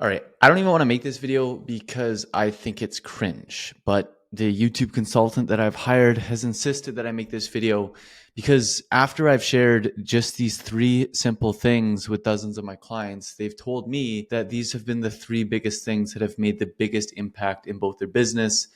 All right. I don't even want to make this video because I think it's cringe, but the YouTube consultant that I've hired has insisted that I make this video because after I've shared just these three simple things with dozens of my clients, they've told me that these have been the three biggest things that have made the biggest impact in both their business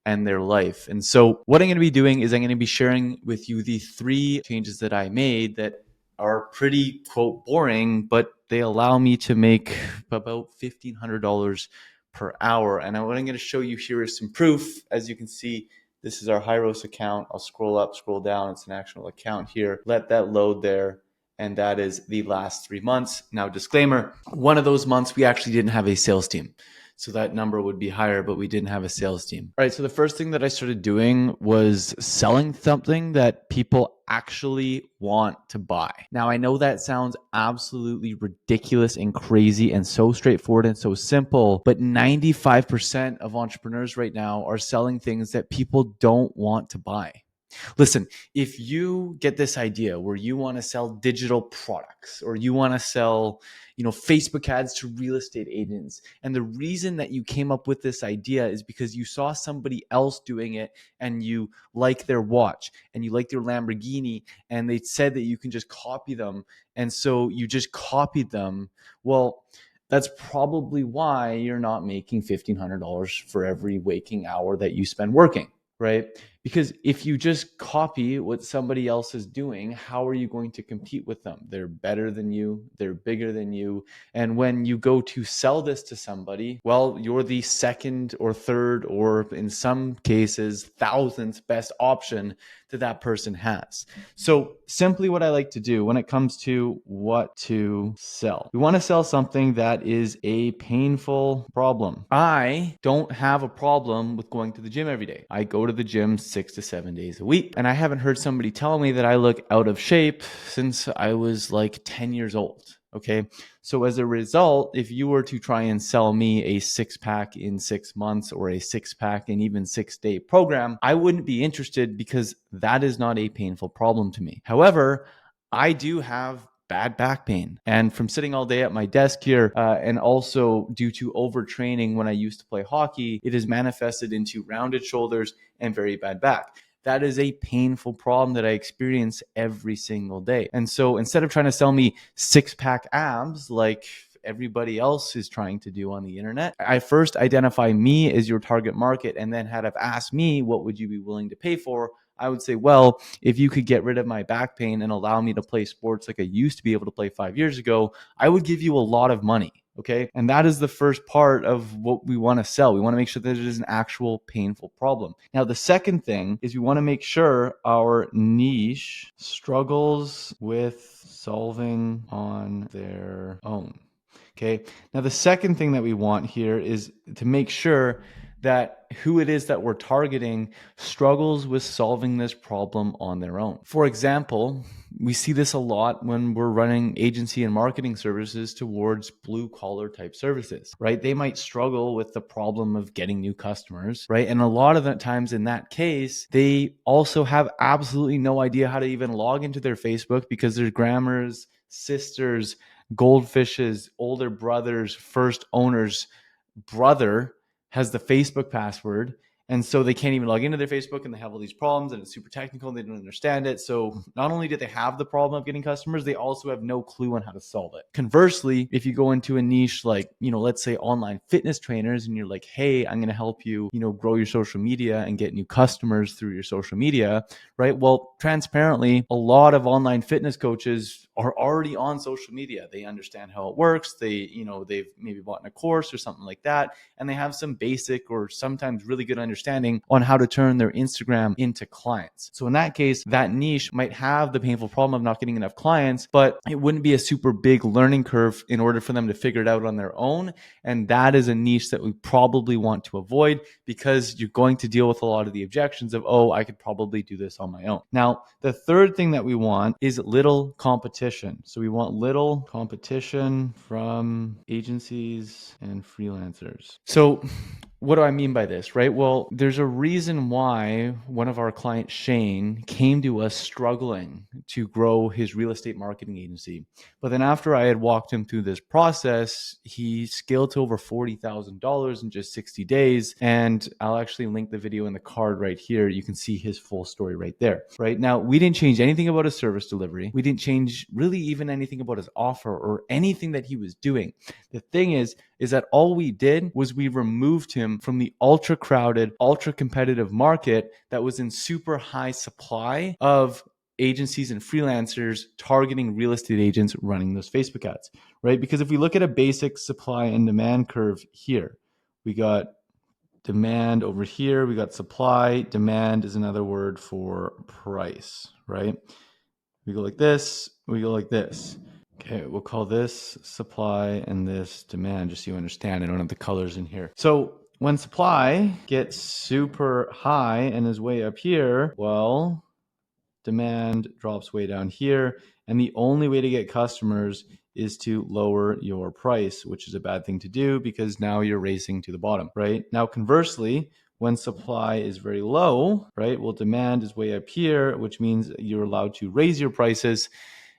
and their life. And so what I'm going to be doing is I'm going to be sharing with you the three changes that I made that are pretty quote boring, but they allow me to make about $1,500 per hour. And what I'm going to show you here is some proof. As you can see, this is our Hyros account. I'll scroll up, scroll down. It's an actual account here. Let that load there. And that is the last 3 months. Now, disclaimer, one of those months we actually didn't have a sales team. So that number would be higher, but we didn't have a sales team. All right. So the first thing that I started doing was selling something that people actually want to buy. Now, I know that sounds absolutely ridiculous and crazy and so straightforward and so simple, but 95% of entrepreneurs right now are selling things that people don't want to buy. Listen, if you get this idea where you want to sell digital products or you want to sell, Facebook ads to real estate agents, and the reason that you came up with this idea is because you saw somebody else doing it and you like their watch and you like their Lamborghini and they said that you can just copy them. And so you just copied them. Well, that's probably why you're not making $1,500 for every waking hour that you spend working. Right? Because if you just copy what somebody else is doing, how are you going to compete with them? They're better than you, they're bigger than you. And when you go to sell this to somebody, well, you're the second or third, or in some cases, thousandth best option that person has. So simply what I like to do when it comes to what to sell, we want to sell something that is a painful problem. I don't have a problem with going to the gym every day. I go to the gym 6 to 7 days a week, and I haven't heard somebody tell me that I look out of shape since I was like 10 years old. Okay. So as a result, if you were to try and sell me a 6-pack in 6 months or a 6-pack in even 6-day program, I wouldn't be interested because that is not a painful problem to me. However, I do have bad back pain. And from sitting all day at my desk here, and also due to overtraining when I used to play hockey, it has manifested into rounded shoulders and very bad back. That is a painful problem that I experience every single day. And so instead of trying to sell me 6-pack abs like everybody else is trying to do on the internet, I first identify me as your target market. And then had I've asked me, what would you be willing to pay for? I would say, well, if you could get rid of my back pain and allow me to play sports like I used to be able to play 5 years ago, I would give you a lot of money. Okay. And that is the first part of what we want to sell. We want to make sure that it is an actual painful problem. Now, the second thing is we want to make sure our niche struggles with solving on their own. Okay. Now, the second thing that we want here is to make sure that who it is that we're targeting struggles with solving this problem on their own. For example, we see this a lot when we're running agency and marketing services towards blue collar type services, right? They might struggle with the problem of getting new customers, right? And a lot of the times in that case, they also have absolutely no idea how to even log into their Facebook because their grandmas, sisters, goldfishes, older brothers, first owner's brother has the Facebook password. And so they can't even log into their Facebook and they have all these problems and it's super technical and they don't understand it. So not only do they have the problem of getting customers, they also have no clue on how to solve it. Conversely, if you go into a niche like, let's say online fitness trainers and you're like, hey, I'm going to help you, grow your social media and get new customers through your social media, right? Well, transparently, a lot of online fitness coaches are already on social media. They understand how it works. They've maybe bought a course or something like that. And they have some basic or sometimes really good understanding on how to turn their Instagram into clients. So in that case, that niche might have the painful problem of not getting enough clients, but it wouldn't be a super big learning curve in order for them to figure it out on their own. And that is a niche that we probably want to avoid because you're going to deal with a lot of the objections of, oh, I could probably do this on my own. Now, the third thing that we want is little competition. So we want little competition from agencies and freelancers. So what do I mean by this, right? Well, there's a reason why one of our clients, Shane, came to us struggling to grow his real estate marketing agency. But then after I had walked him through this process, he scaled to over $40,000 in just 60 days. And I'll actually link the video in the card right here. You can see his full story right there, right? Now, we didn't change anything about his service delivery. We didn't change really even anything about his offer or anything that he was doing. The thing is that all we did was we removed him from the ultra crowded, ultra competitive market that was in super high supply of agencies and freelancers targeting real estate agents running those Facebook ads, right? Because if we look at a basic supply and demand curve here, we got demand over here, we got supply. Demand is another word for price, right? We go like this, we go like this. Okay, we'll call this supply and this demand, just so you understand. I don't have the colors in here. So when supply gets super high and is way up here, well, demand drops way down here. And the only way to get customers is to lower your price, which is a bad thing to do because now you're racing to the bottom, right? Now, conversely, when supply is very low, right? Well, demand is way up here, which means you're allowed to raise your prices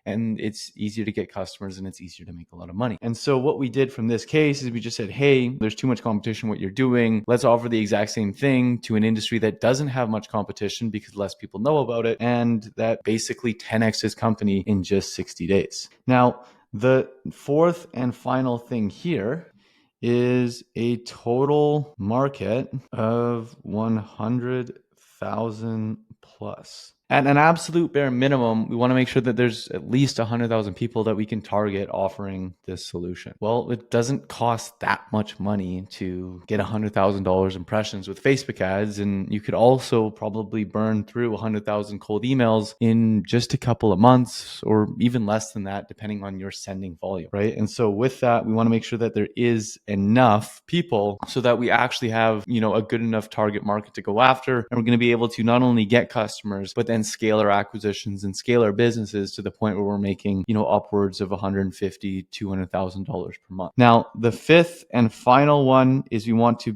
and it's easier to get customers and it's easier to make a lot of money. And so what we did from this case is we just said, hey, there's too much competition what you're doing. Let's offer the exact same thing to an industry that doesn't have much competition because less people know about it. And that basically 10x his company in just 60 days. Now, the fourth and final thing here is a total market of 100,000 plus. At an absolute bare minimum, we want to make sure that there's at least 100,000 people that we can target offering this solution. Well, it doesn't cost that much money to get $100,000 impressions with Facebook ads. And you could also probably burn through 100,000 cold emails in just a couple of months or even less than that, depending on your sending volume, right? And so with that, we want to make sure that there is enough people so that we actually have, a good enough target market to go after. And we're going to be able to not only get customers, but then scale our acquisitions and scale our businesses to the point where we're making, upwards of $150,000, $200,000 per month. Now, the fifth and final one is we want to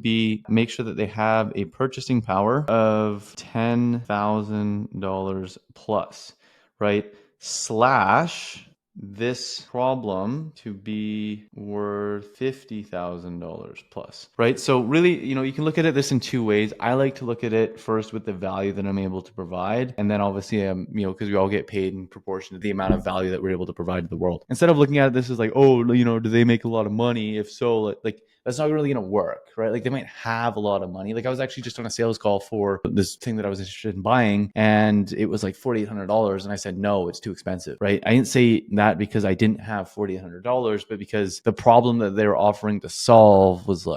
make sure that they have a purchasing power of $10,000 plus, right? Slash this problem to be worth $50,000 plus, right? So really, you can look at this in two ways. I like to look at it first with the value that I'm able to provide. And then obviously, because we all get paid in proportion to the amount of value that we're able to provide to the world. Instead of looking at this as like, oh, do they make a lot of money? If so, like that's not really going to work, right? Like they might have a lot of money. Like I was actually just on a sales call for this thing that I was interested in buying and it was like $4,800. And I said, no, it's too expensive, right? I didn't say that because I didn't have $4,800, but because the problem that they were offering to solve was I'm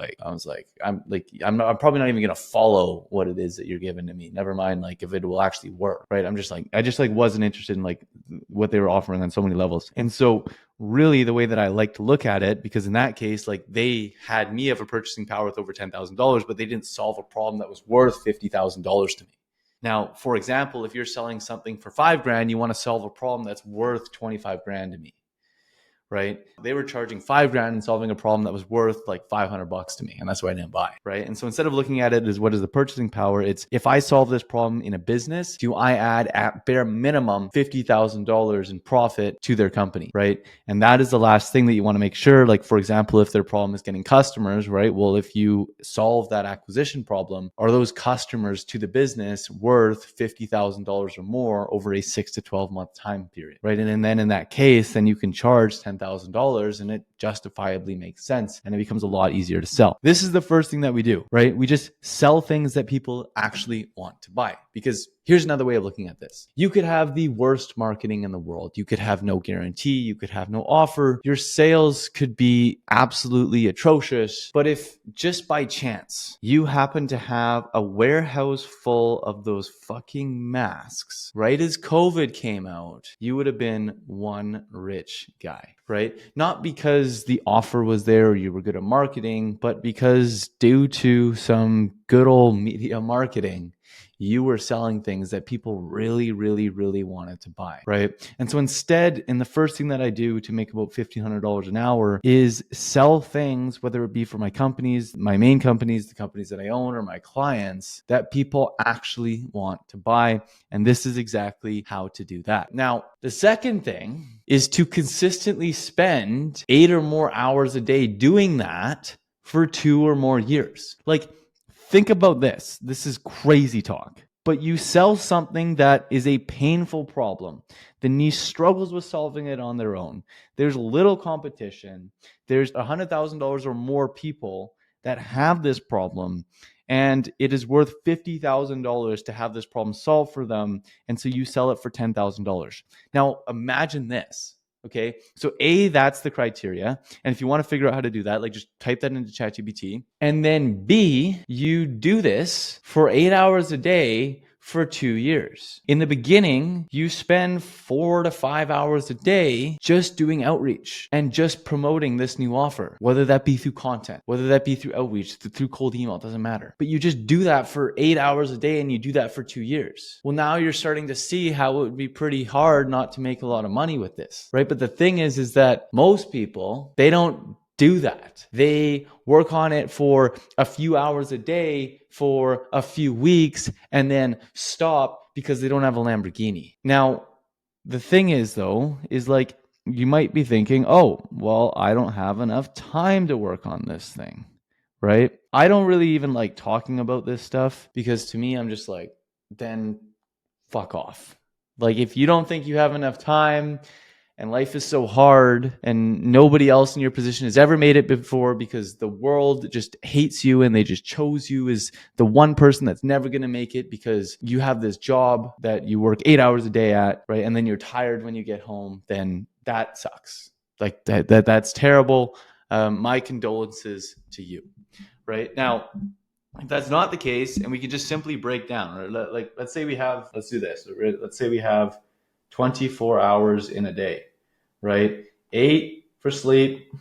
probably not even going to follow what it is that you're giving to me. Never mind, like if it will actually work, right? I just wasn't interested in like what they were offering on so many levels. And so really the way that I like to look at it, because in that case, like they had me have a purchasing power with over $10,000, but they didn't solve a problem that was worth $50,000 to me. Now, for example, if you're selling something for $5,000, you want to solve a problem that's worth $25,000 to me, right? They were charging $5,000 and solving a problem that was worth like $500 to me. And that's why I didn't buy, right? And so instead of looking at it as what is the purchasing power, it's if I solve this problem in a business, do I add at bare minimum $50,000 in profit to their company, right? And that is the last thing that you want to make sure. Like, for example, if their problem is getting customers, right? Well, if you solve that acquisition problem, are those customers to the business worth $50,000 or more over a 6 to 12 month time period, right? And then in that case, then you can charge $10,000 and it justifiably makes sense and it becomes a lot easier to sell. This is the first thing that we do, right? We just sell things that people actually want to buy. Because here's another way of looking at this. You could have the worst marketing in the world. You could have no guarantee. You could have no offer. Your sales could be absolutely atrocious. But if just by chance you happen to have a warehouse full of those fucking masks, right as COVID came out, you would have been one rich guy, right? Not because the offer was there or you were good at marketing, but because due to some good old media marketing, you were selling things that people really, really, really wanted to buy, right? And so instead, and the first thing that I do to make about $1,500 an hour is sell things, whether it be for my companies, my main companies, the companies that I own, or my clients, that people actually want to buy. And this is exactly how to do that. Now, the second thing is to consistently spend 8 or more hours a day doing that for 2 or more years. Like, think about this. This is crazy talk. But you sell something that is a painful problem. The niche struggles with solving it on their own. There's little competition. There's $100,000 or more people that have this problem, and it is worth $50,000 to have this problem solved for them. And so you sell it for $10,000. Now, imagine this. Okay, so A, that's the criteria. And if you want to figure out how to do that, like just type that into ChatGPT. And then B, you do this for 8 hours a day for 2 years. In the beginning, you spend 4 to 5 hours a day just doing outreach and just promoting this new offer, whether that be through content, whether that be through outreach, through cold email, it doesn't matter. But you just do that for 8 hours a day and you do that for 2 years. Well, now you're starting to see how it would be pretty hard not to make a lot of money with this, right? But the thing is that most people, they don't do that. They work on it for a few hours a day for a few weeks and then stop because they don't have a Lamborghini. Now, the thing is though, is like you might be thinking, oh, well, I don't have enough time to work on this thing, right? I don't really even like talking about this stuff because to me, I'm just like, then fuck off. Like if you don't think you have enough time, and life is so hard and nobody else in your position has ever made it before because the world just hates you and they just chose you as the one person that's never going to make it because you have this job that you work 8 hours a day at, right? And then you're tired when you get home, then that sucks. Like that's terrible. My condolences to you, right? Now, if that's not the case, and we can just simply break down, right? Like let's say we have, let's do this. Let's say we have 24 hours in a day, right? 8 for sleep,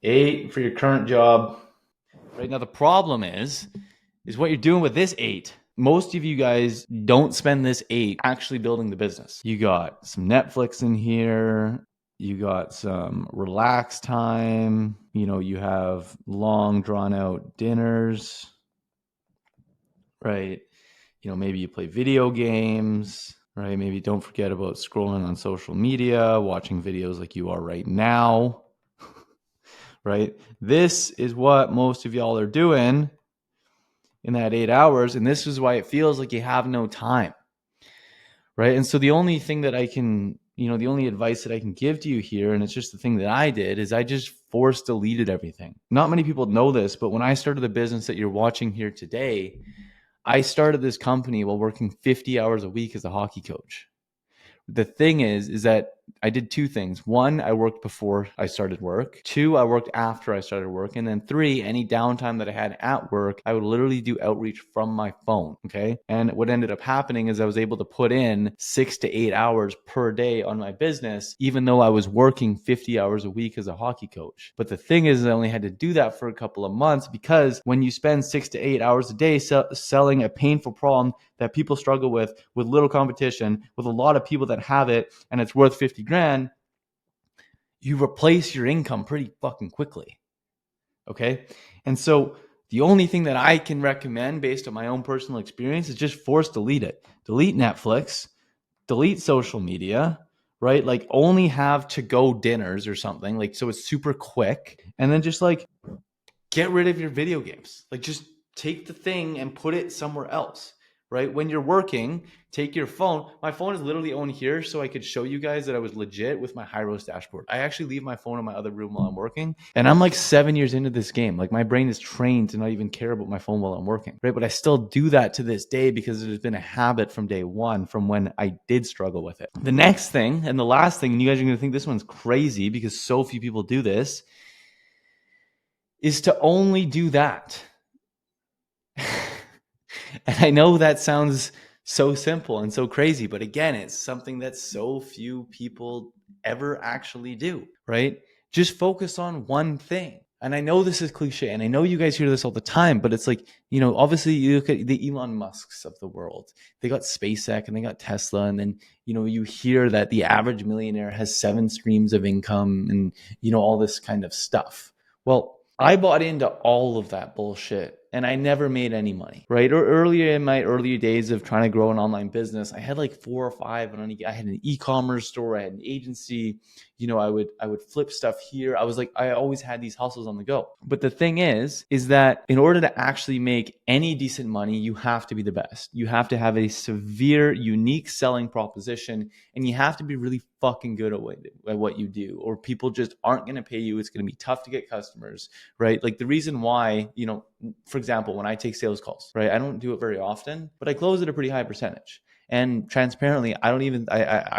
8 for your current job, right? Now the problem is what you're doing with this 8. Most of you guys don't spend this 8 actually building the business. You got some Netflix in here. You got some relax time. You know, you have long drawn out dinners, right? You know, maybe you play video games, right? Maybe don't forget about scrolling on social media, watching videos like you are right now, right? This is what most of y'all are doing in that 8 hours. And this is why it feels like you have no time, right? And so the only thing that I can, the only advice that I can give to you here, and it's just the thing that I did, is I just force deleted everything. Not many people know this, but when I started the business that you're watching here today, I started this company while working 50 hours a week as a hockey coach. The thing is that I did 2 things. 1, I worked before I started work. 2, I worked after I started work. And then 3, any downtime that I had at work, I would literally do outreach from my phone. Okay. And what ended up happening is I was able to put in 6 to 8 hours per day on my business, even though I was working 50 hours a week as a hockey coach. But the thing is, I only had to do that for a couple of months because when you spend 6 to 8 hours a day selling a painful problem that people struggle with little competition, with a lot of people that have it, and it's worth 50 grand, you replace your income pretty fucking quickly. Okay. And so the only thing that I can recommend based on my own personal experience is just force delete it. Delete Netflix, delete social media, right? Like only have to go dinners or something, like so it's super quick. And then just like get rid of your video games. Like just take the thing and put it somewhere else, right? When you're working, take your phone. My phone is literally on here so I could show you guys that I was legit with my high-res dashboard. I actually leave my phone in my other room while I'm working. And I'm like 7 years into this game. Like my brain is trained to not even care about my phone while I'm working, right? But I still do that to this day because it has been a habit from day one, from when I did struggle with it. The next thing and the last thing, and you guys are going to think this one's crazy because so few people do this, is to only do that. And I know that sounds so simple and so crazy, but again, it's something that so few people ever actually do, right? Just focus on one thing. And I know this is cliche, and I know you guys hear this all the time, but it's like, obviously you look at the Elon Musks of the world. They got SpaceX and they got Tesla. And then, you hear that the average millionaire has 7 streams of income and, all this kind of stuff. Well, I bought into all of that bullshit and I never made any money, right? Or earlier in my earlier days of trying to grow an online business, I had like 4 or 5, and I had an e-commerce store, I had an agency, I would flip stuff here. I always had these hustles on the go. But the thing is that in order to actually make any decent money, you have to be the best. You have to have a severe, unique selling proposition, and you have to be really fucking good at what you do, or people just aren't going to pay you. It's going to be tough to get customers, right? Like the reason why, for example, when I take sales calls, right? I don't do it very often, but I close at a pretty high percentage. And transparently, I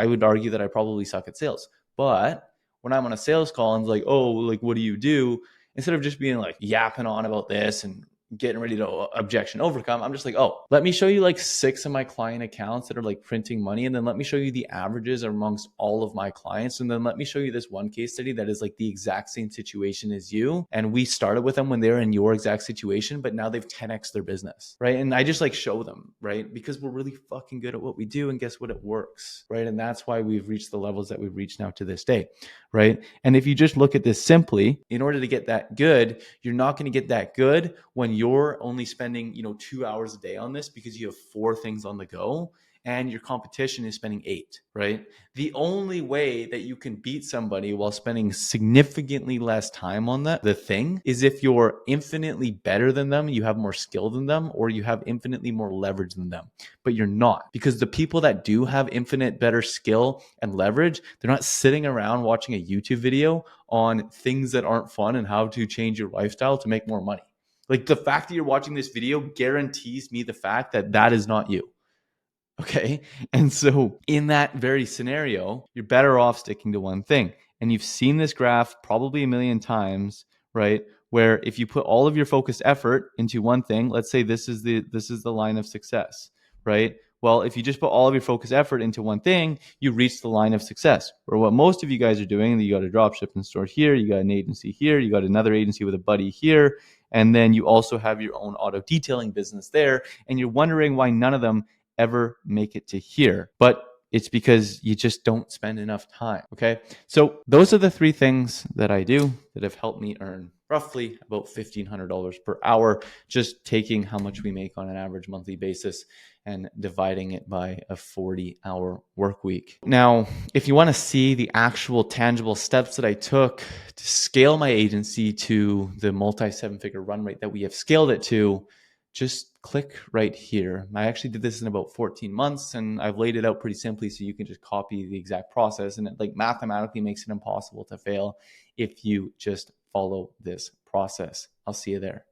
would argue that I probably suck at sales. But when I'm on a sales call and it's like, oh, like, what do you do? Instead of just being like yapping on about this and getting ready to objection overcome, I'm just like, oh, let me show you like 6 of my client accounts that are like printing money. And then let me show you the averages amongst all of my clients. And then let me show you this one case study that is like the exact same situation as you. And we started with them when they're in your exact situation, but now they've 10x their business, right? And I just like show them, right? Because we're really fucking good at what we do. And guess what? It works, right? And that's why we've reached the levels that we've reached now to this day, right? And if you just look at this simply, in order to get that good, you're not going to get that good when you're only spending, 2 hours a day on this because you have 4 things on the go and your competition is spending 8, right? The only way that you can beat somebody while spending significantly less time on the thing is if you're infinitely better than them, you have more skill than them, or you have infinitely more leverage than them. But you're not, because the people that do have infinite better skill and leverage, they're not sitting around watching a YouTube video on things that aren't fun and how to change your lifestyle to make more money. Like the fact that you're watching this video guarantees me the fact that that is not you. Okay. And so in that very scenario, you're better off sticking to one thing. And you've seen this graph probably a million times, right? Where if you put all of your focused effort into one thing, let's say this is the line of success, right? Well, if you just put all of your focused effort into one thing, you reach the line of success. Or what most of you guys are doing, you got a drop shipping store here, you got an agency here, you got another agency with a buddy here, and then you also have your own auto detailing business there, and you're wondering why none of them ever make it to here. But it's because you just don't spend enough time. Okay. So those are the 3 things that I do that have helped me earn roughly about $1,500 per hour, just taking how much we make on an average monthly basis and dividing it by a 40-hour work week. Now, if you want to see the actual tangible steps that I took to scale my agency to the multi-7-figure run rate that we have scaled it to, just click right here. I actually did this in about 14 months, and I've laid it out pretty simply so you can just copy the exact process, and it like mathematically makes it impossible to fail if you just follow this process. I'll see you there.